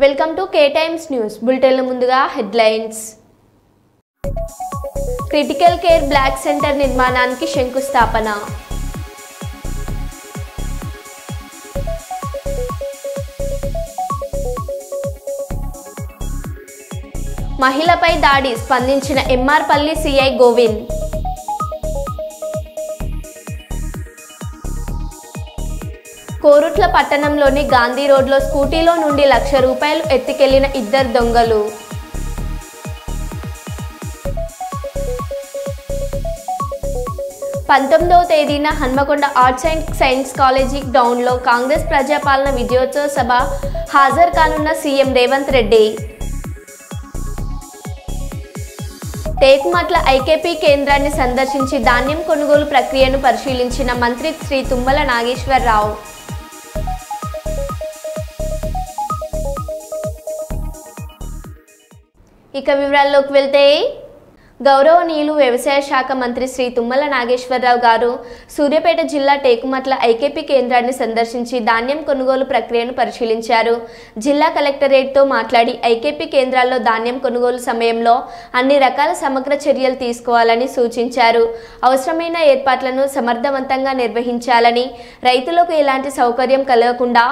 Welcome to K Times news bulletin ముందుగా headlines. Critical care block centre నిర్మాణానికి శంకుస్థాపన. మహిళపై దాడి స్పందించిన ఎంఆర్పల్లి సిఐ గోవింద్. కోరుట్ల పట్టణంలోని గాంధీ రోడ్లో స్కూటీలో నుండి ₹1,00,000 ఎత్తుకెళ్లిన 2 దొంగలు. పంతొమ్మిదవ తేదీన Hanamkonda arts and science college గ్రౌండ్లో కాంగ్రెస్ ప్రజాపాలన విజయోత్సవ సభ హాజరు కానున్న సీఎం రేవంత్ రెడ్డి. టేకుమట్ల ఐకేపీ కేంద్రాన్ని సందర్శించి ధాన్యం కొనుగోలు ప్రక్రియను పరిశీలించిన మంత్రి శ్రీ తుమ్మల నాగేశ్వరరావు. ఇక వివరాల్లోకి వెళ్తే, గౌరవనీయులు వ్యవసాయ శాఖ మంత్రి శ్రీ తుమ్మల నాగేశ్వరరావు గారు సూర్యాపేట జిల్లా టేకుమట్ల ఐకేపీ కేంద్రాన్ని సందర్శించి ధాన్యం కొనుగోలు ప్రక్రియను పరిశీలించారు. జిల్లా కలెక్టరేట్తో మాట్లాడి ఐకేపీ కేంద్రాల్లో ధాన్యం కొనుగోలు సమయంలో అన్ని రకాల సమగ్ర చర్యలు తీసుకోవాలని సూచించారు. అవసరమైన ఏర్పాట్లను సమర్థవంతంగా నిర్వహించాలని, రైతులకు ఎలాంటి సౌకర్యం కలగకుండా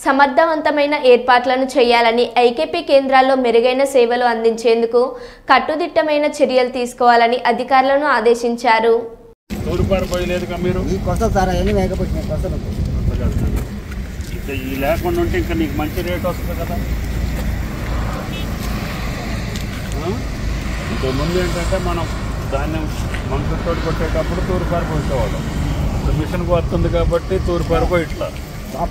సమర్థవంతమైన ఏర్పాట్లను చేయాలని, ఐకేపీ కేంద్రాల్లో మెరుగైన సేవలు అందించేందుకు కట్టుదిట్టమైన చర్యలు తీసుకోవాలని అధికారులను ఆదేశించారు. ముందు ఏంటంటే మనం ధాన్యం మనసుతో కొట్టేటప్పుడు తూర్పారు పోసేవాళ్ళం. మిషన్కి వస్తుంది కాబట్టి తూర్పారు పోయి ఇట్లా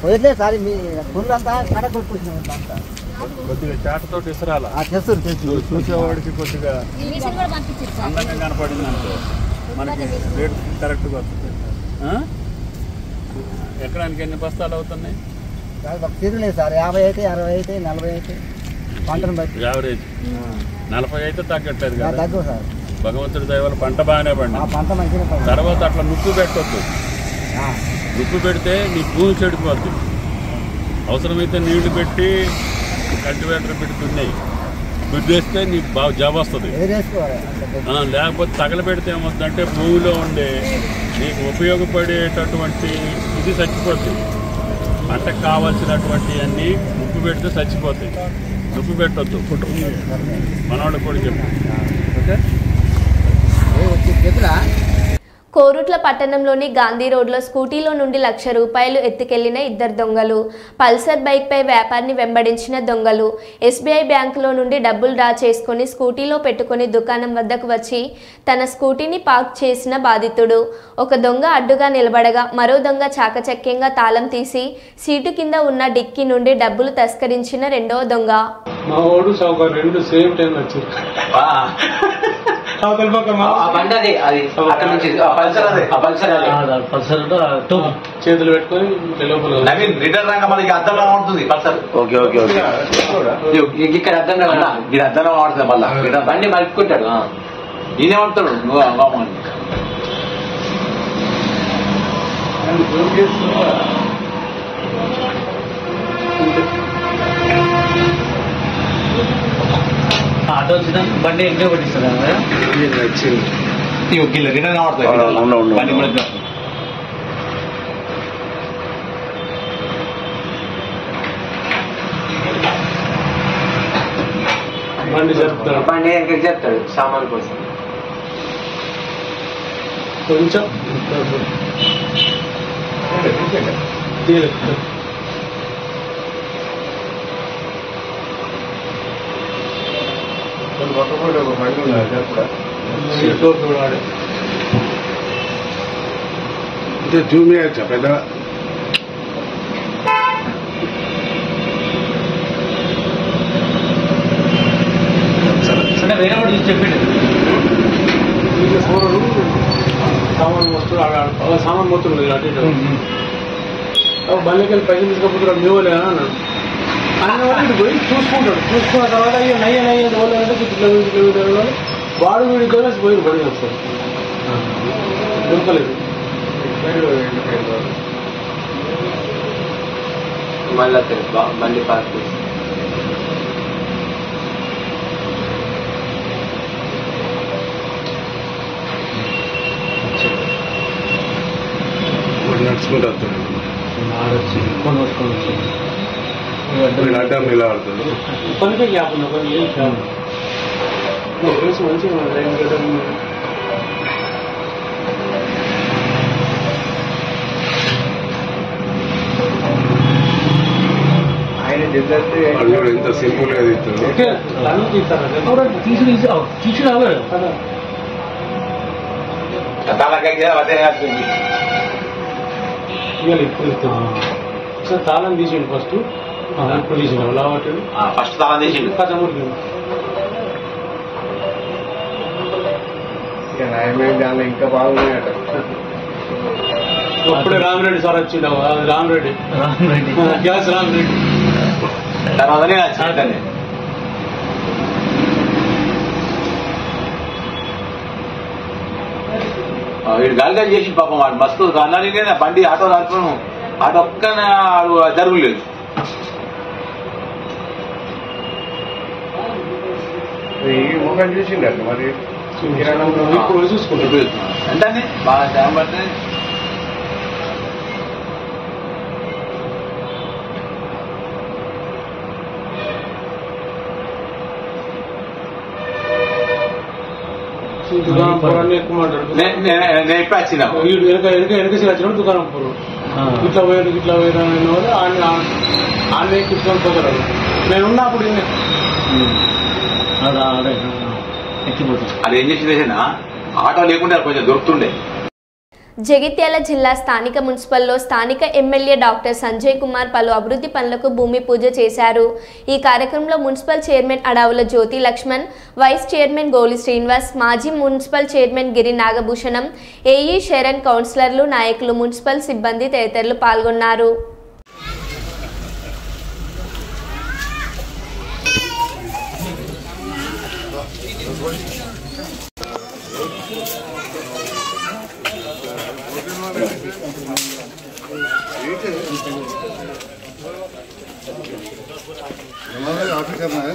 పోయట్లేదు సార్. మీ పుల్లంతా కడ కొట్టుకుంటున్నాం. కొద్దిగా చాటతో ఇసరాల చూసేవాడికి కొద్దిగా అందంగా కనపడింది అనుకో, మనకి రేట్ కరెక్ట్గా వస్తుంది. ఎకరానికి ఎన్ని బస్తాలు అవుతున్నాయి? తిరగలేదు సార్. 50 అయితే, 60 అయితే, 40 అయితే పంటను బట్టి యావరేజ్ 40 అయితే తగ్గట్లేదు కదా. తగ్గు సార్. భగవంతుడి దయ వల్ల పంట బాగానే పడింది. పంట మంచిగా. తర్వాత అట్లా నుప్పు పెట్టొద్దు. నుప్పు పెడితే నీ భూమి చెడిపోద్ది. అవసరమైతే నీళ్లు పెట్టి కల్టివేటర్ పెట్టి దున్నేస్తే నీకు బాగా జాబ్ వస్తుంది. లేకపోతే తగలబెడితే ఏమవుతుందంటే భూమిలో ఉండే నీకు ఉపయోగపడేటటువంటి ఇది చచ్చిపోతుంది. పంటకు కావాల్సినటువంటి అన్నీ నుప్పు పెడితే చచ్చిపోతాయి. నుప్పు పెట్టొద్దు. మనవాళ్ళకి కూడా చెప్పు. ఓకే. కోరుట్ల పట్టణంలోని గాంధీ రోడ్లో స్కూటీలో నుండి ₹1,00,000 ఎత్తుకెళ్లిన 2 దొంగలు. పల్సర్ బైక్పై వ్యాపారిని వెంబడించిన దొంగలు ఎస్బీఐ బ్యాంకులో నుండి డబ్బులు డ్రా చేసుకుని స్కూటీలో పెట్టుకుని దుకాణం వద్దకు వచ్చి తన స్కూటీని పార్క్ చేసిన బాధితుడు. ఒక దొంగ అడ్డుగా నిలబడగా మరో దొంగ చాకచక్యంగా తాళం తీసి సీటు కింద ఉన్న డిక్కీ నుండి డబ్బులు తస్కరించిన రెండవ దొంగ. చేతులు పెట్టుకొని రిటర్న్ రంగా మనకి అర్థంగా ఉంటుంది పల్సర్. Okay okay okay. ఇక్కడ అర్థంగా ఇది అర్థంగా వాడుతుంది. మళ్ళీ బండి మలుపుకుంటాడు. నేనేమంటాడు నువ్వు ఆటో వచ్చిన బండి ఎంకే కొట్టిస్తాడు. రిటర్న్ వాడుతుంది బండి కూడా. బండి చెప్తాడు. బండి ఎంకకి చెప్తాడు సామాన్ కోసం. కొంచెం జూమ్ చేయొచ్చా పెద్దగా? అంటే వేరే వాడు చెప్పిండు సామాన్ వస్తుంది. సామాన్ మొత్తం అటు బండికి వెళ్ళి పైసలు తీసుకపోతున్నాడు. మేవలే అన్నాడు. అన్న పోయి చూసుకుంటాడు. చూసుకున్న తర్వాత అయ్యో నయ్య అంటే వాడు వీడి కలిసి పోయి బండి వస్తాడు. దొరకలేదు. మళ్ళీ బండి పార్క్ నడుచుకుంటూ వస్తాడు ఆడొచ్చి కొన్ని వచ్చి వీడు అడ్డం ఇలా ఆడుతాడు పనికే గ్యాప్ ఉన్నా ఏం కాదు మంచిగా అల్లుడు ఎంత సింపుల్ గా తీస్తాడు తీసి రావాడు కదా ఇవాళ ఇప్పుడు సార్ తాళం తీసిండు ఫస్ట్ ఇప్పుడు తీసిన అలా పట్టాడు ఫస్ట్ తాళం తీసిండు కథముడికి ఇంకా బాగున్నాయట అప్పుడే రామిరెడ్డి సార్ వచ్చిండు రామిరెడ్డి గ్యాస్ రామిరెడ్డి వీడు గాలిగా చేసి పాపం వాడు మస్తు అన్నాడు బండి ఆటో రాకపోవడం ఆటో ఒక్క జరుగులేదు ముఖం చూసిండ మరి ఇప్పుడు చూసుకుంటాడు అంటే బాగా టైం పడుతుంది దుకాణం ఎక్కువ మాట్లాడు నేను ఎప్పుడు వచ్చినా వెనక వచ్చినప్పుడు దుకాణం పూర్వం ఇట్లా పోయారు అనే వాళ్ళు ఆన్నే కూర్చొని పోతారు నేను ఉన్నప్పుడు అది ఏం చేసిందేనా ఆటో లేకుండా కొంచెం దొరుకుతుండే. జగిత్యాల జిల్లా స్థానిక మున్సిపల్లో స్థానిక ఎమ్మెల్యే డాక్టర్ సంజయ్ కుమార్ పలు అభివృద్ధి పనులకు భూమి పూజ చేశారు. ఈ కార్యక్రమంలో మున్సిపల్ చైర్మన్ అడావుల జ్యోతి లక్ష్మణ్, వైస్ చైర్మన్ గోలి శ్రీనివాస్, మాజీ మున్సిపల్ చైర్మన్ గిరి నాగభూషణం, ఏఈ శరణ్, కౌన్సిలర్లు, నాయకులు, మున్సిపల్ సిబ్బంది తదితరులు పాల్గొన్నారు. ऑर्डर करना है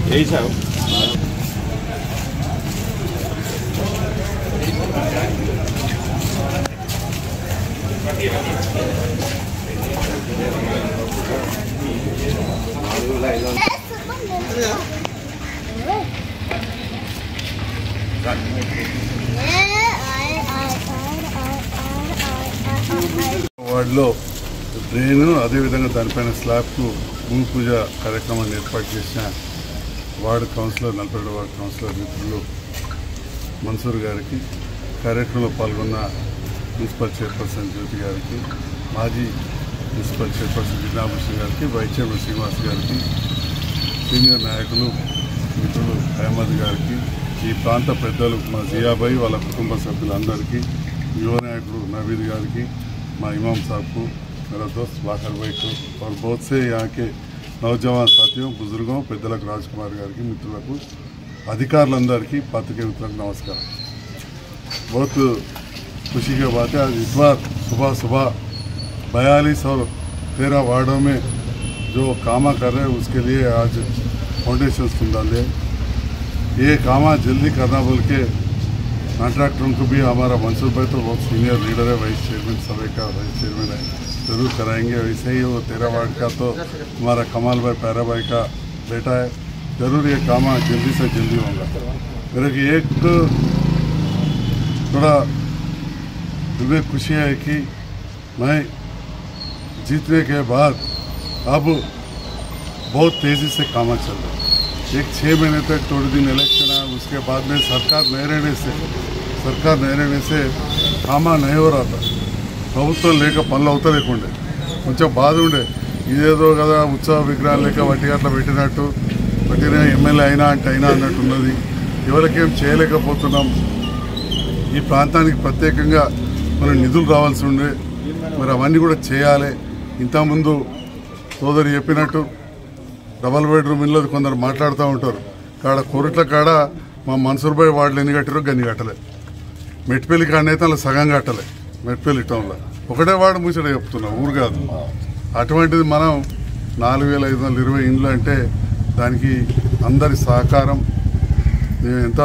यही साहब వార్డులో డ్రైన్ అదేవిధంగా దానిపైన స్లాబ్కు భూమి పూజ కార్యక్రమాన్ని ఏర్పాటు చేసిన వార్డు కౌన్సిలర్ 42 వార్డు కౌన్సిలర్ మిత్రులు మన్సూర్ గారికి, కార్యక్రమంలో పాల్గొన్న మున్సిపల్ చైర్పర్సన్ జ్యోతి గారికి, మాజీ మున్సిపల్ చైర్పర్సన్ గిరి నాగభూషణ్ గారికి, వైస్ చైర్మన్ శ్రీనివాస్ గారికి, సీనియర్ నాయకులు మిత్రులు అహ్మద్ గారికి, ఈ ప్రాంత పెద్దలు మా జియాబాయి వాళ్ళ కుటుంబ సభ్యులందరికీ, యువ నాయకుడు నవీద్ గారికి, మా इमाम साहब को, मेरा दोस्त बाकर भाई को और बहुत से यहाँ के नौजवान साथियों, बुजुर्गों, पेदलक राजकुमार गाరికి, మిత్రులకు, అధికారులందరికీ, పాత్రికేయ మిత్రులకు नमस्कार। बहुत खुशी की बात है, आज इतवार सुबह 42 और 13 वार्डों में जो कामा कर रहे हैं उसके लिए आज फाउंडेशन तुम डाले। ये कामा जल्दी करना बोल के कॉन्ट्रैक्टरों को भी हमारा मंसूर भाई तो बहुत सीनियर लीडर है, वाइस चेयरमैन सभा का वाइस चेयरमैन है, जरूर कराएंगे। वैसे ही वो 13 वार्ड का तो हमारा कमाल भाई पैरा भाई का बेटा है, जरूर ये काम जल्दी से जल्दी होगा। मेरे की एक थोड़ा मुझे खुशी है कि मैं जीतने के बाद अब बहुत तेज़ी से काम चल रहा है। एक 6 महीने तक थोड़े दिन इलेक्शन है, उसके बाद में सरकार नहीं रहने से कामा नहीं हो रहा था। ప్రభుత్వం లేక పనులు అవుతలేకుండే కొంచెం బాధ ఉండే, ఇదేదో కదా ఉత్సవ విగ్రహాలు లేక వాటి అట్లా పెట్టిన ఎమ్మెల్యే అయినా అంటే అయినా అన్నట్టున్నది, ఎవరికేం చేయలేకపోతున్నాం। ఈ ప్రాంతానికి ప్రత్యేకంగా మనం నిధులు రావాల్సి ఉండే, మరి అవన్నీ కూడా చేయాలి। ఇంతకుముందు సోదరు చెప్పినట్టు డబల్ బెడ్రూమ్ ఇల్లు కొందరు మాట్లాడుతూ ఉంటారు, కాడ కొరట్ల కాడ మా మన్సూర్ భాయ్ వార్డులు ఎన్ని కట్టారో గన్ని కట్టలే. మెట్పల్లి కాడనైతే అలా సగం కట్టలే. మెట్పల్లి టౌన్లో ఒకటే వార్డు ముచ్చట చెప్తున్నా, ఊరు కాదు. అటువంటిది మనం 4520 ఇండ్లు అంటే దానికి అందరి సహకారం మేము ఎంత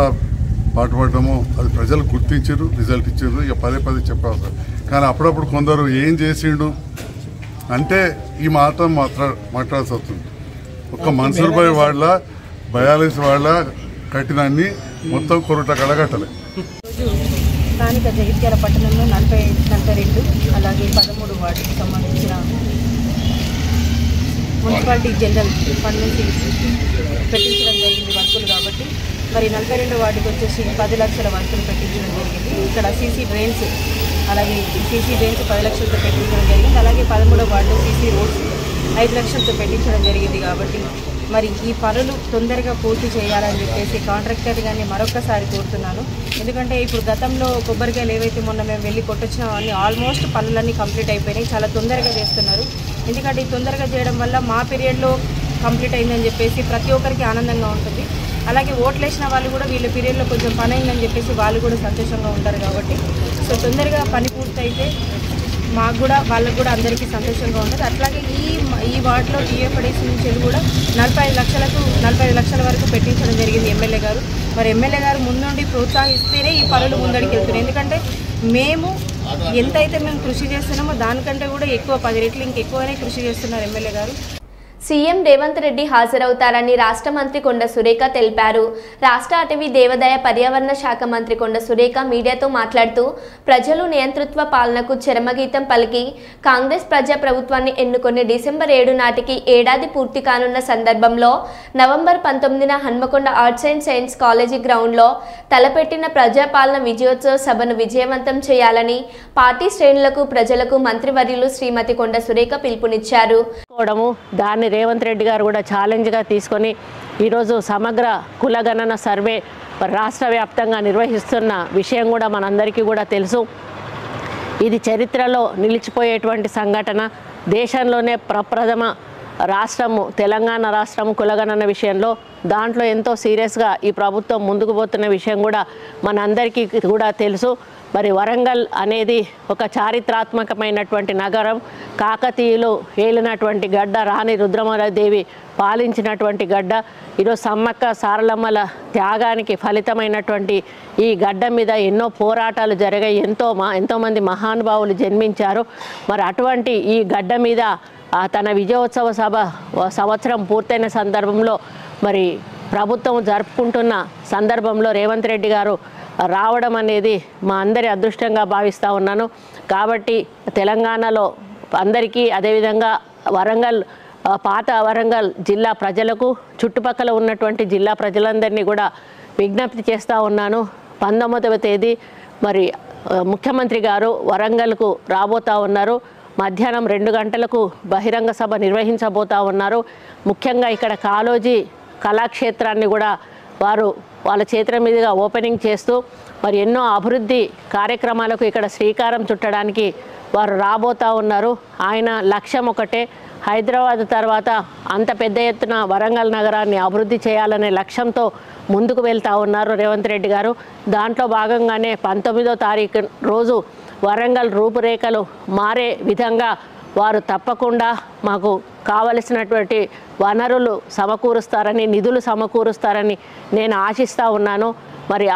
పాటుపడ్డామో అది ప్రజలు గుర్తించారు, రిజల్ట్ ఇచ్చారు. ఇక పదే చెప్పాల్సి. కానీ అప్పుడప్పుడు కొందరు ఏం చేసిండు అంటే ఈ మాత్రం మాట్లాడాల్సి వస్తుంది. ఒక్క మన్సూర్ భాయ్ వార్డుల 42 వార్డుల కట్టినన్ని మొత్తం కొరట కడగట్టలే. స్థానిక జగిత్యాల పట్టణంలో 42 అలాగే 13 వార్డుకు సంబంధించిన మున్సిపాలిటీ జనరల్ ఫండ్ నుంచి పెట్టించడం జరిగింది వర్కులు. కాబట్టి మరి 42 వార్డుకి వచ్చేసి 10 లక్షల వర్కులు పెట్టించడం జరిగింది. ఇక్కడ సీసీ డ్రైన్స్ అలాగే సీసీ డ్రైన్స్ 10 లక్షలతో పెట్టించడం జరిగింది. అలాగే 13వ వార్డు సీసీ రోడ్స్ 5 లక్షలతో పెట్టించడం జరిగింది. కాబట్టి మరి ఈ పనులు తొందరగా పూర్తి చేయాలని చెప్పేసి కాంట్రాక్టర్ గారిని మరొకసారి కోరుతున్నాను. ఎందుకంటే ఇప్పుడు గతంలో కొబ్బరికాయలు ఏవైతే మొన్న మేము వెళ్ళి కొట్టొచ్చినా అన్ని ఆల్మోస్ట్ పనులన్నీ కంప్లీట్ అయిపోయినాయి. చాలా తొందరగా చేస్తున్నారు. ఎందుకంటే ఈ తొందరగా చేయడం వల్ల మా పీరియడ్లో కంప్లీట్ అయిందని చెప్పేసి ప్రతి ఒక్కరికి ఆనందంగా ఉంటుంది. అలాగే ఓట్లు వేసిన వాళ్ళు కూడా వీళ్ళ పీరియడ్లో కొంచెం పని అయిందని చెప్పేసి వాళ్ళు కూడా సంతోషంగా ఉంటారు. కాబట్టి సో తొందరగా పని పూర్తయితే మాకు కూడా వాళ్ళకు కూడా అందరికీ సంతోషంగా ఉంటుంది. అట్లాగే ఈ వార్డులో టీఎఫ్డీసీ నుంచి కూడా 45 లక్షల వరకు పెట్టించడం జరిగింది ఎమ్మెల్యే గారు. మరి ఎమ్మెల్యే గారు ముందుండి ప్రోత్సహిస్తేనే ఈ పనులు ముందడికి వెళ్తున్నాయి. ఎందుకంటే మేము ఎంతైతే మేము కృషి చేస్తున్నామో దానికంటే కూడా ఎక్కువ 10 రెట్లు ఇంకెక్కువనే కృషి చేస్తున్నారు ఎమ్మెల్యే గారు. సీఎం రేవంత్ రెడ్డి హాజరవుతారని రాష్ట్ర మంత్రి కొండ సురేఖ తెలిపారు. రాష్ట్ర అటవీ దేవాదాయ పర్యావరణ శాఖ మంత్రి కొండ సురేఖ మీడియాతో మాట్లాడుతూ ప్రజలు నియంతృత్వ పాలనకు చరమగీతం పలికి కాంగ్రెస్ ప్రజా ప్రభుత్వాన్ని ఎన్నుకొని డిసెంబర్ 7 నాటికి ఏడాది పూర్తి కానున్న సందర్భంలో నవంబర్ 19న Hanamkonda arts and science college గ్రౌండ్లో తలపెట్టిన ప్రజాపాలన విజయోత్సవ సభను విజయవంతం చేయాలని పార్టీ శ్రేణులకు ప్రజలకు మంత్రివర్యులు శ్రీమతి కొండ సురేఖ పిలుపునిచ్చారు. దాన్ని రేవంత్ రెడ్డి గారు కూడా ఛాలెంజ్గా తీసుకొని ఈరోజు సమగ్ర కులగణన సర్వే రాష్ట్ర వ్యాప్తంగా నిర్వహిస్తున్న విషయం కూడా మనందరికీ కూడా తెలుసు. ఇది చరిత్రలో నిలిచిపోయేటువంటి సంఘటన. దేశంలోనే ప్రప్రథమ రాష్ట్రము తెలంగాణ రాష్ట్రము కులగణన విషయంలో దాంట్లో ఎంతో సీరియస్గా ఈ ప్రభుత్వం ముందుకు పోతున్న విషయం కూడా మనందరికీ కూడా తెలుసు. మరి వరంగల్ అనేది ఒక చారిత్రాత్మకమైనటువంటి నగరం. కాకతీయులు ఏలినటువంటి గడ్డ, రాణి రుద్రమదేవి పాలించినటువంటి గడ్డ. ఈరోజు సమ్మక్క సారలమ్మల త్యాగానికి ఫలితమైనటువంటి ఈ గడ్డ మీద ఎన్నో పోరాటాలు జరిగాయి. ఎంతోమంది మహానుభావులు జన్మించారు. మరి అటువంటి ఈ గడ్డ మీద తన విజయోత్సవ సభ సంవత్సరం పూర్తయిన సందర్భంలో మరి ప్రభుత్వం జరుపుకుంటున్న సందర్భంలో రేవంత్ రెడ్డి గారు రావడం అనేది మా అందరి అదృష్టంగా భావిస్తూ ఉన్నాను. కాబట్టి తెలంగాణలో అందరికీ అదేవిధంగా పాత వరంగల్ జిల్లా ప్రజలకు చుట్టుపక్కల ఉన్నటువంటి జిల్లా ప్రజలందరినీ కూడా విజ్ఞప్తి చేస్తూ ఉన్నాను. 19వ తేదీ మరి ముఖ్యమంత్రి గారు వరంగల్కు రాబోతూ ఉన్నారు. మధ్యాహ్నం 2 గంటలకు బహిరంగ సభ నిర్వహించబోతూ ఉన్నారు. ముఖ్యంగా ఇక్కడ కాళోజీ కళాక్షేత్రాన్ని కూడా వాళ్ళ చేతుల మీదుగా ఓపెనింగ్ చేస్తూ మరి ఎన్నో అభివృద్ధి కార్యక్రమాలకు ఇక్కడ శ్రీకారం చుట్టడానికి వారు రాబోతూ ఉన్నారు. ఆయన లక్ష్యం ఒకటే, హైదరాబాద్ తర్వాత అంత పెద్ద ఎత్తున వరంగల్ నగరాన్ని అభివృద్ధి చేయాలనే లక్ష్యంతో ముందుకు వెళ్తూ ఉన్నారు రేవంత్ రెడ్డి గారు. దాంట్లో భాగంగానే 19వ తారీఖు రోజు వరంగల్ రూపురేఖలు మారే విధంగా వారు తప్పకుండా మాకు కావలసినటువంటి వనరులు సమకూరుస్తారని, నిధులు సమకూరుస్తారని నేను ఆశిస్తూ ఉన్నాను. మరి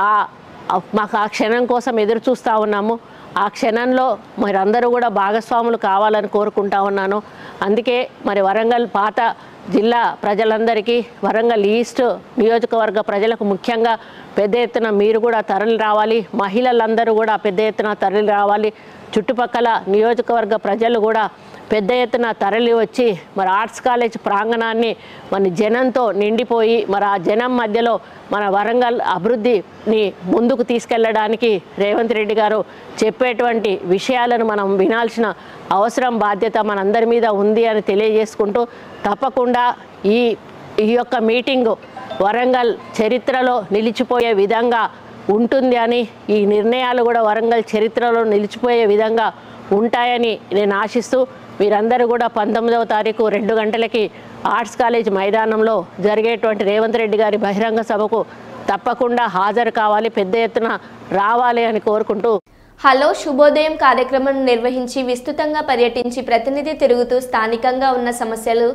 మాకు ఆ క్షణం కోసం ఎదురు చూస్తూ ఉన్నాము. ఆ క్షణంలో మరి అందరూ కూడా భాగస్వాములు కావాలని కోరుకుంటా ఉన్నాను. అందుకే మరి వరంగల్ పాత జిల్లా ప్రజలందరికీ, వరంగల్ ఈస్ట్ నియోజకవర్గ ప్రజలకు ముఖ్యంగా పెద్ద ఎత్తున మీరు కూడా తరలి రావాలి. మహిళలందరూ కూడా పెద్ద ఎత్తున తరలి రావాలి. చుట్టుపక్కల నియోజకవర్గ ప్రజలు కూడా పెద్ద ఎత్తున తరలి వచ్చి మరి ఆర్ట్స్ కాలేజ్ ప్రాంగణాన్ని మన జనంతో నిండిపోయి మరి ఆ జనం మధ్యలో మన వరంగల్ అభివృద్ధిని ముందుకు తీసుకెళ్లడానికి రేవంత్ రెడ్డి గారు చెప్పేటువంటి విషయాలను మనం వినాల్సిన అవసరం, బాధ్యత మనందరి మీద ఉంది అని తెలియజేసుకుంటూ తప్పకుండా ఈ యొక్క మీటింగు వరంగల్ చరిత్రలో నిలిచిపోయే విధంగా ఉంటుంది అని, ఈ నిర్ణయాలు కూడా వరంగల్ చరిత్రలో నిలిచిపోయే విధంగా ఉంటాయని నేను ఆశిస్తూ వీరందరూ కూడా 19వ తారీఖు 2 గంటలకి ఆర్ట్స్ కాలేజ్ మైదానంలో జరిగేటువంటి రేవంత్ రెడ్డి గారి బహిరంగ సభకు తప్పకుండా హాజరు కావాలి, పెద్ద ఎత్తున రావాలి అని కోరుకుంటూ హలో శుభోదయం కార్యక్రమం నిర్వహించి విస్తృతంగా పర్యటించి ప్రతినిధి తిరుగుతూ స్థానికంగా ఉన్న సమస్యలు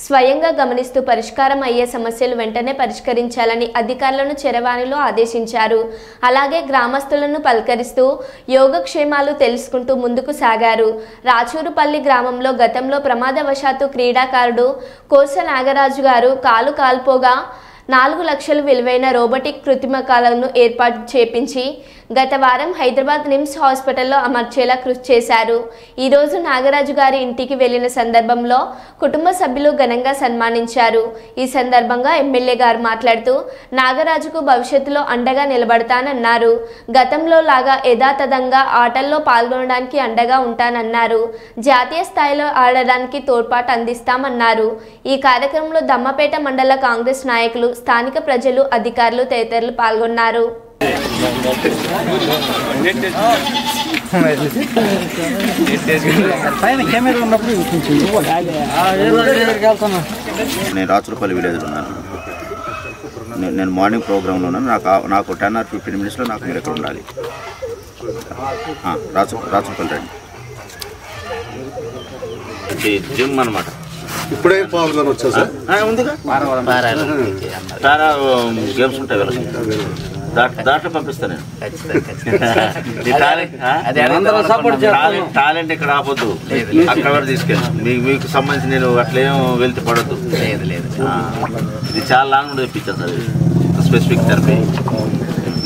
స్వయంగా గమనిస్తూ పరిష్కారం అయ్యే సమస్యలు వెంటనే పరిష్కరించాలని అధికారులను చరవాణిలో ఆదేశించారు. అలాగే గ్రామస్తులను పలకరిస్తూ యోగక్షేమాలు తెలుసుకుంటూ ముందుకు సాగారు. రాచూరుపల్లి గ్రామంలో గతంలో ప్రమాదవశాత్తు క్రీడాకారుడు కోస నాగరాజు గారు కాలు కాల్పోగా 4 లక్షలు విలువైన రోబోటిక్ కృత్రిమ కాలును ఏర్పాటు చేపించి గత వారం హైదరాబాద్ నిమ్స్ హాస్పిటల్లో అమర్చేలా కృషి చేశారు. ఈరోజు నాగరాజు గారి ఇంటికి వెళ్లిన సందర్భంలో కుటుంబ సభ్యులు ఘనంగా సన్మానించారు. ఈ సందర్భంగా ఎమ్మెల్యే గారు మాట్లాడుతూ నాగరాజుకు భవిష్యత్తులో అండగా నిలబడతానన్నారు. గతంలో లాగా యథాతథంగా ఆటల్లో పాల్గొనడానికి అండగా ఉంటానన్నారు. జాతీయ స్థాయిలో ఆడడానికి తోడ్పాటు అందిస్తామన్నారు. ఈ కార్యక్రమంలో దమ్మపేట మండల కాంగ్రెస్ నాయకులు, స్థానిక ప్రజలు, అధికారులు తదితరులు పాల్గొన్నారు. నేను రాచూరుపల్లి విలేజ్లో ఉన్నాను. నేను మార్నింగ్ ప్రోగ్రాంలో ఉన్నాను. నాకు 10 or 15 minutesలో నాకు మీరు ఎక్కడ ఉండాలి. రాచూరుపల్లి రండి. జిమ్ అనమాట. ఇప్పుడే పాల్గొనొచ్చా సార్? ఉందిగా గేమ్స్ ఉంటాయి వీళ్ళకి. దాంట్లో పంపిస్తాను నేను. టాలెంట్ ఇక్కడ ఆపొద్దు, అక్కడ వరకు తీసుకెళ్ళి మీకు సంబంధించి నేను అట్లేం వెళ్తే పడద్దు. ఇది చాలా లాంగ్ ఉండి తెప్పించాను సార్. స్పెసిఫిక్ థెరపీ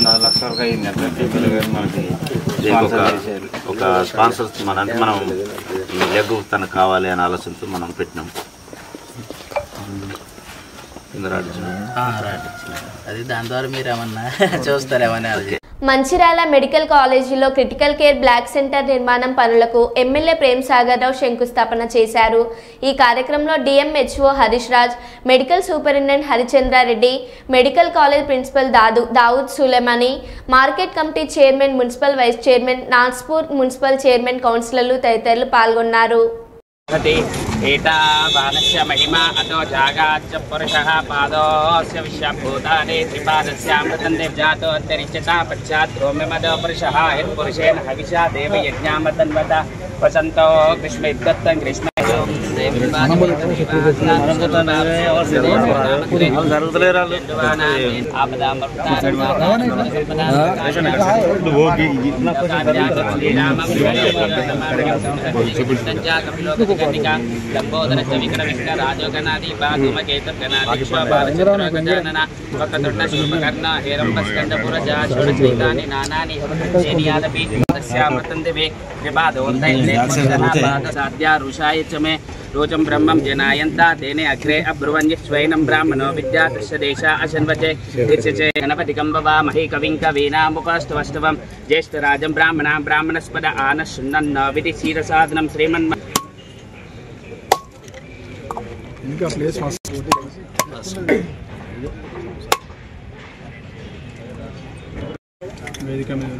4 లక్షల వరకు అయింది. మనకి ఒక స్పాన్సర్స్ మనం లెగ్ తనకు కావాలి అనే ఆలోచనతో మనం పెట్టినాం. అది దాని ద్వారా మీరు ఏమన్నా చూస్తారేమన్నా. మంచిర్యాల మెడికల్ కాలేజీలో క్రిటికల్ కేర్ బ్లాక్ సెంటర్ నిర్మాణం పనులకు ఎమ్మెల్యే ప్రేమ్ సాగర్ రావు శంకుస్థాపన చేశారు. ఈ కార్యక్రమంలో DMHO Harish Raj, medical superintendent Harichandra Reddy, medical college principal Dawood Sulemani, market committee chairman, municipal vice chairman, Nagpur municipal chairman, కౌన్సిలర్లు తదితరులు పాల్గొన్నారు. एता बाणस्य महिमा अतो जागाच्च पुरुषः पादोऽस्य विश्वभूतानि त्रिपादस्यामृतं देवजातोत्तरिच्यता पश्चात् रोम्यमदो पुरुषः यत्पुरुषेण हविषा देवयज्ञामतन्वत वसन्तो ग्रीष्मयुद्धत्तं ग्रीष्म लंबोदर विक्र विघ्न राजोगनादि बाधूमकेतुर्गनादिक्षोभावचंद्रगजानन वक्रतुण्डशूर्पकर्ण हेरम्बस्कन्दपुरजा षोडशैतानि नानानि चेनियादपि तस्यामृतं दिवे कृपादोन्दैर्लेखसाध्या रुषाय च मे रोचं ब्रह्मं जनायन्ता तेने अग्रे अब्रुवन्यश्वैनं ब्राह्मणो विद्यातस्य देशा अशन्वचे तीर्षचे गणपतिकं ववामहे कविं कवीनामुपस्तवस्तवं ज्येष्ठराजं ब्राह्मणां ब्राह्मणस्पद आनः शृण्वन्न विधि क्षीरसाधनं श्रीमन् इनका प्लेस वेदिक में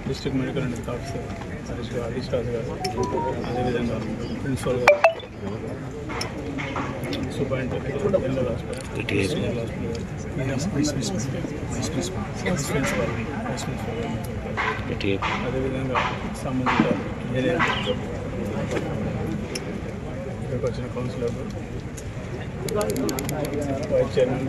district medical and health officer Harish Raj गाరు, అదేవిధంగా ప్రిన్సిపల్ గారు, సూపరింటెండెంట్ అదేవిధంగా సంబంధిత ఇక్కడికి వచ్చిన కౌన్సిలర్, వైస్ చైర్మన్,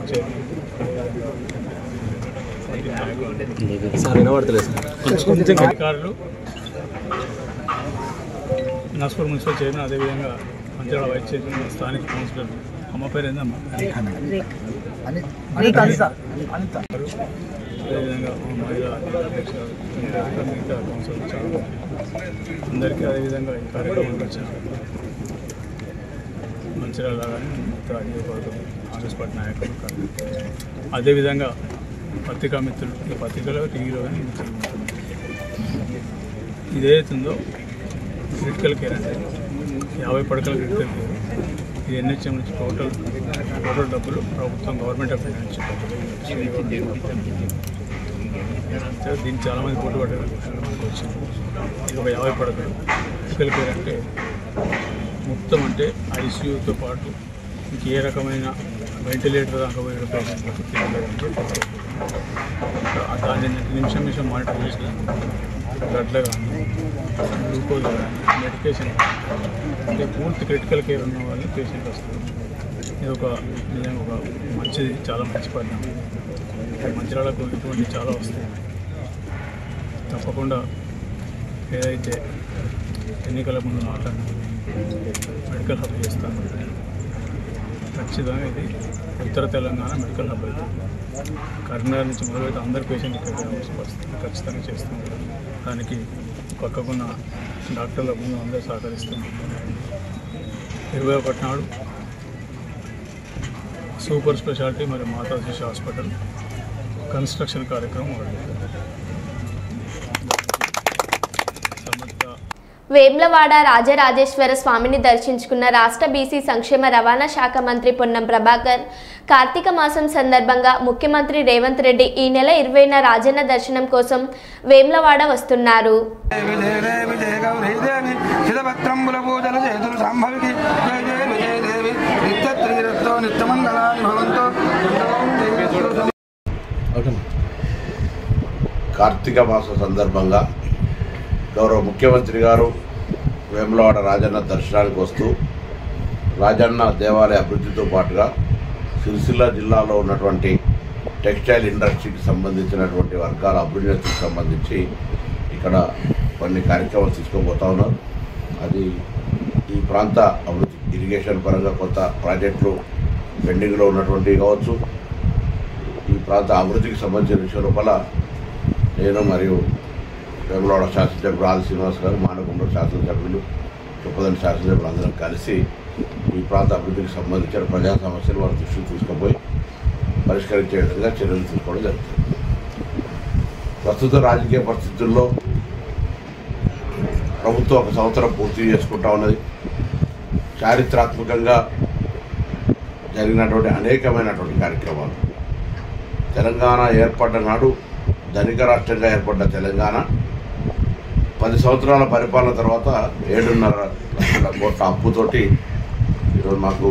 అధికారులు, నాగ్పూర్ మున్సిపల్ చైర్మన్, అదేవిధంగా మంచిర్యాల వైస్ చైర్మన్, స్థానిక కౌన్సిలర్. అమ్మ పేరు ఏందమ్మా? అదేవిధంగా మహిళా అధ్యక్షులు, మిగతా కౌన్సిలర్ చాలా అందరికీ, అదేవిధంగా ఈ కార్యక్రమానికి వచ్చిన మంచిర్యాల కానీ కాంగ్రెస్ పార్టీ నాయకులు, అదేవిధంగా పత్రికా మిత్రులు, ఈ పత్రికలో టీవీలో కానీ ఇదేతుందో క్రిటికల్ కేర్ అంటే 50 పడకల క్రిటికల్ కేర్. ఇది ఎన్హెచ్ఎం నుంచి టోటల్ డబ్బులు ప్రభుత్వం, గవర్నమెంట్ ఆఫ్ ఇండియా నుంచి దీన్ని చాలామంది పోటీ పడ్డారు. మనకు వచ్చింది ఇది ఒక 50 పడకలు. క్రిటికల్ కేర్ అంటే మొత్తం అంటే ఐసీయూతో పాటు ఇంకే రకమైన వెంటిలేటర్ దాకా పోయిన పేషెంట్లకు దాన్ని నిమిషం మానిటర్ చేసి బ్లడ్లో కానీ గ్లూకోజ్ కానీ మెడికేషన్ అంటే పూర్తి క్రిటికల్ కేర్ ఉన్న వాళ్ళని పేషెంట్ వస్తారు. ఇది ఒక నిజంగా ఒక మంచిది, చాలా మంచి పరిణామం. మంచిర్యాలకు ఇటువంటి చాలా వస్తాయి. తప్పకుండా ఏదైతే ఎన్నికల ముందు మాట్లాడినా మెడికల్ హబ్ చేస్తాను. ఖచ్చితంగా ఇది ఉత్తర తెలంగాణ మెడికల్ హబ్ అయితే కరీంనగర్ నుంచి మొదలైతే అందరి పేషెంట్ ఇక్కడ అవసరపరుస్తుంది. ఖచ్చితంగా చేస్తుంది. దానికి పక్కకున్న డాక్టర్ల ముందు అందరూ సహకరిస్తుంది. 21 నాడు సూపర్ స్పెషాలిటీ మరియు మాతా శిశు హాస్పిటల్ కన్స్ట్రక్షన్ కార్యక్రమం మొదలైంది. వేమ్లవాడ రాజరాజేశ్వర స్వామిని దర్శించుకున్న రాష్ట్ర బీసీ సంక్షేమ రవాణా శాఖ మంత్రి పొన్నం ప్రభాకర్ కార్తీక మాసం సందర్భంగా ముఖ్యమంత్రి రేవంత్ రెడ్డి ఈ నెల 20న రాజన్న దర్శనం కోసం వేమ్లవాడ వస్తున్నారు. కార్తీక మాసం సందర్భంగా గౌరవ ముఖ్యమంత్రి గారు వేములవాడ రాజన్న దర్శనానికి వస్తూ రాజన్న దేవాలయ అభివృద్ధితో పాటుగా సిరిసిల్ల జిల్లాలో ఉన్నటువంటి టెక్స్టైల్ ఇండస్ట్రీకి సంబంధించినటువంటి వర్గాల అభివృద్ధికి సంబంధించి ఇక్కడ కొన్ని కార్యక్రమాలు తీసుకోబోతా ఉన్నారు. అది ఈ ప్రాంత అభివృద్ధి ఇరిగేషన్ పరంగా కొత్త ప్రాజెక్టులు పెండింగ్లో ఉన్నటువంటివి కావచ్చు, ఈ ప్రాంత అభివృద్ధికి సంబంధించిన విషయం లోపల నేను మరియు వేములవాడ శాసనసభ్యులు ఆది శ్రీనివాస్ గారు, మానకొండ శాసనసభ్యులు, చొప్పదండి శాసనసభ్యులు అందరం కలిసి ఈ ప్రాంత అభివృద్ధికి సంబంధించిన ప్రజా సమస్యలు వారి దృష్టికి తీసుకుపోయి పరిష్కరించే విధంగా చర్యలు తీసుకోవడం జరుగుతుంది. ప్రస్తుత రాజకీయ పరిస్థితుల్లో ప్రభుత్వం 1 సంవత్సరం పూర్తి చేసుకుంటా ఉన్నది. చారిత్రాత్మకంగా జరిగినటువంటి అనేకమైనటువంటి కార్యక్రమాలు, తెలంగాణ ఏర్పడ్డ నాడు ధనిక రాష్ట్రంగా ఏర్పడ్డ తెలంగాణ 10 సంవత్సరాల పరిపాలన తర్వాత 7.5 లక్షల కోట్ల అప్పుతోటి ఈరోజు మాకు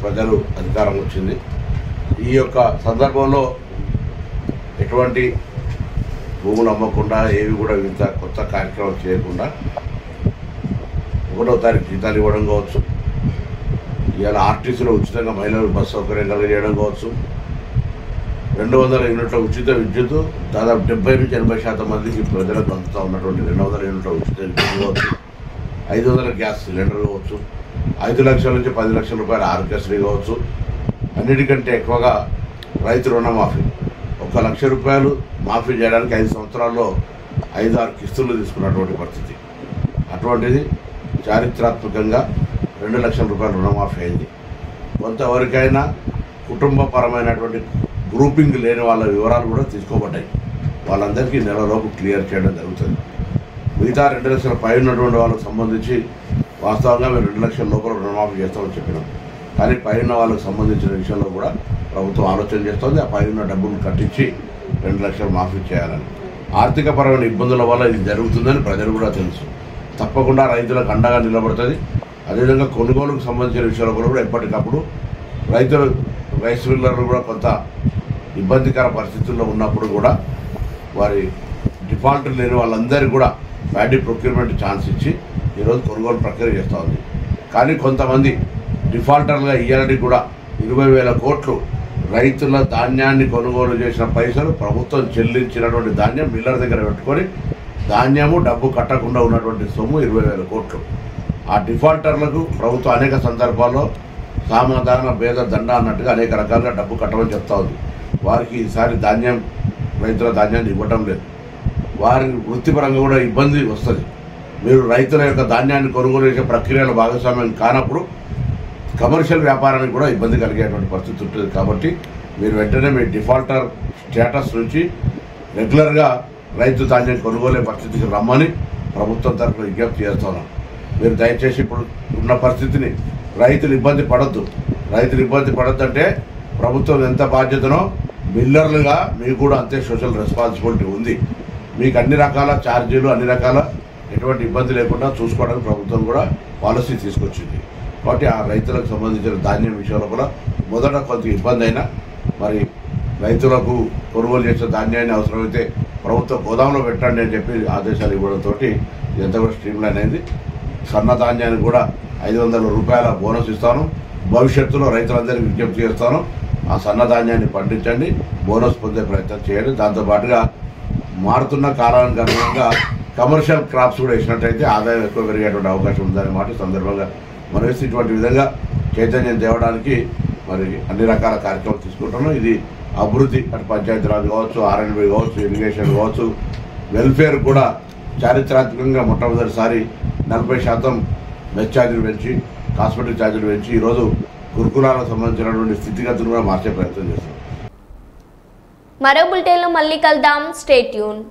ప్రజలు అధికారం వచ్చింది. ఈ యొక్క సందర్భంలో ఎటువంటి భూములు అమ్మకుండా ఏవి కూడా వివిధ కొత్త కార్యక్రమాలు చేయకుండా 1వ తారీఖు జీతాలు ఇవ్వడం కావచ్చు, ఇవాళ ఆర్టీసీలో ఉచితంగా మహిళలకు బస్సు సౌకర్యం కలిగజేయడం కావచ్చు, 200 యూనిట్ల ఉచిత విద్యుత్ దాదాపు 70-80% మందికి ప్రజలకు అందుతూ ఉన్నటువంటి 200 యూనిట్ల ఉచిత విద్యుత్ కావచ్చు, 500 గ్యాస్ సిలిండర్ కావచ్చు, 5 లక్షల నుంచి 10 లక్షల రూపాయల ఆరోగ్యశ్రీ కావచ్చు, అన్నిటికంటే ఎక్కువగా రైతు రుణమాఫీ 1 లక్ష రూపాయలు మాఫీ చేయడానికి 5 సంవత్సరాల్లో 5-6 కిస్తులు తీసుకున్నటువంటి పరిస్థితి. అటువంటిది చారిత్రాత్మకంగా 2 లక్షల రూపాయల రుణమాఫీ అయింది. కొంతవరకైనా కుటుంబపరమైనటువంటి గ్రూపింగ్ లేని వాళ్ళ వివరాలు కూడా తీసుకోబడ్డాయి. వాళ్ళందరికీ నెలలోపు క్లియర్ చేయడం జరుగుతుంది. మిగతా 2 లక్షల పై ఉన్నటువంటి వాళ్ళకు సంబంధించి వాస్తవంగా మేము 2 లక్షల లోపల రుణమాఫీ చేస్తామని చెప్పినాం. కానీ పై ఉన్న వాళ్ళకు సంబంధించిన విషయంలో కూడా ప్రభుత్వం ఆలోచన చేస్తుంది. ఆ పై ఉన్న డబ్బులు కట్టించి 2 లక్షలు మాఫీ చేయాలని. ఆర్థికపరమైన ఇబ్బందుల వల్ల ఇది జరుగుతుందని ప్రజలు కూడా తెలుసు. తప్పకుండా రైతులకు అండగా నిలబడుతుంది. అదేవిధంగా కొనుగోలుకు సంబంధించిన విషయాల్లో కూడా ఎప్పటికప్పుడు రైతులు రైస్ మిల్లర్లు కూడా కొంత ఇబ్బందికర పరిస్థితుల్లో ఉన్నప్పుడు కూడా వారి డిఫాల్ట్ లేని వాళ్ళందరికీ కూడా ప్యాడీ ప్రొక్యూర్మెంట్ ఛాన్స్ ఇచ్చి ఈరోజు కొనుగోలు ప్రక్రియ చేస్తూ ఉంది. కానీ కొంతమంది డిఫాల్టర్లుగా ఇయ్యాలని కూడా 20,000 కోట్లు రైతుల ధాన్యాన్ని కొనుగోలు చేసిన పైసలు ప్రభుత్వం చెల్లించినటువంటి ధాన్యం మిల్లర్ దగ్గర పెట్టుకొని ధాన్యము డబ్బు కట్టకుండా ఉన్నటువంటి సొమ్ము 20,000 కోట్లు. ఆ డిఫాల్టర్లకు ప్రభుత్వం అనేక సందర్భాల్లో సామాధాన భేద దండ అన్నట్టుగా అనేక రకాలుగా డబ్బు కట్టమని చెప్తా ఉంది. వారికి ఈసారి రైతుల ధాన్యాన్ని ఇవ్వటం లేదు. వారి వృత్తిపరంగా కూడా ఇబ్బంది వస్తుంది. మీరు రైతుల యొక్క ధాన్యాన్ని కొనుగోలు చేసే ప్రక్రియలో భాగస్వామ్యం కానప్పుడు కమర్షియల్ వ్యాపారానికి కూడా ఇబ్బంది కలిగేటువంటి పరిస్థితి ఉంటుంది. కాబట్టి మీరు వెంటనే మీ డిఫాల్టర్ స్టేటస్ నుంచి రెగ్యులర్గా రైతు ధాన్యం కొనుగోలే పరిస్థితికి రమ్మని ప్రభుత్వం తరఫున విజ్ఞప్తి చేస్తున్నాం. మీరు దయచేసి ఇప్పుడు ఉన్న పరిస్థితిని రైతులు ఇబ్బంది పడొద్దు. రైతులు ఇబ్బంది పడొద్దంటే ప్రభుత్వం ఎంత బాధ్యతనో మిల్లర్లుగా మీకు కూడా అంతే సోషల్ రెస్పాన్సిబిలిటీ ఉంది. మీకు అన్ని రకాల ఛార్జీలు అన్ని రకాల ఎటువంటి ఇబ్బంది లేకుండా చూసుకోవడానికి ప్రభుత్వం కూడా పాలసీ తీసుకొచ్చింది. కాబట్టి ఆ రైతులకు సంబంధించిన ధాన్యం విషయంలో కూడా మొదట కొంత ఇబ్బంది అయినా మరి రైతులకు కొనుగోలు చేసే ధాన్యాన్ని అవసరమైతే ప్రభుత్వ గోదాంలో పెట్టండి అని చెప్పి ఆదేశాలు ఇవ్వడంతో ఇదంతా కూడా స్ట్రీమ్లైన్ అయింది. సన్న ధాన్యానికి కూడా 500 రూపాయల బోనస్ ఇస్తాను. భవిష్యత్తులో రైతులందరికీ విజ్ఞప్తి చేస్తాను, ఆ సన్న ధాన్యాన్ని పండించండి, బోనస్ పొందే ప్రయత్నం చేయండి. దాంతోపాటుగా మారుతున్న కాలానికి అనుగుణంగా కమర్షియల్ క్రాప్స్ కూడా వేసినట్టయితే ఆదాయం ఎక్కువ పెరిగేటువంటి అవకాశం ఉందనే మాట సందర్భంగా మనం వేసి ఇటువంటి విధంగా చైతన్యం తేవడానికి మరి అన్ని రకాల కార్యక్రమాలు తీసుకుంటున్నాం. ఇది అభివృద్ధి అటు పంచాయతీరాజ్ కావచ్చు, ఆర్ఎండ్బి కావచ్చు, ఇరిగేషన్ కావచ్చు, వెల్ఫేర్ కూడా చారిత్రాత్మకంగా మొట్టమొదటిసారి 40% మెస్ ఛార్జీలు పెంచి కాస్మెటిక్ ఛార్జీలు పెంచి ఈరోజు గురుకులాలకు సంబంధించినటువంటి స్థితిగతులు కూడా మార్చే ప్రయత్నం చేస్తాం. మరో బులెటిన్లో మళ్ళీ కలుద్దాం. Stay tune.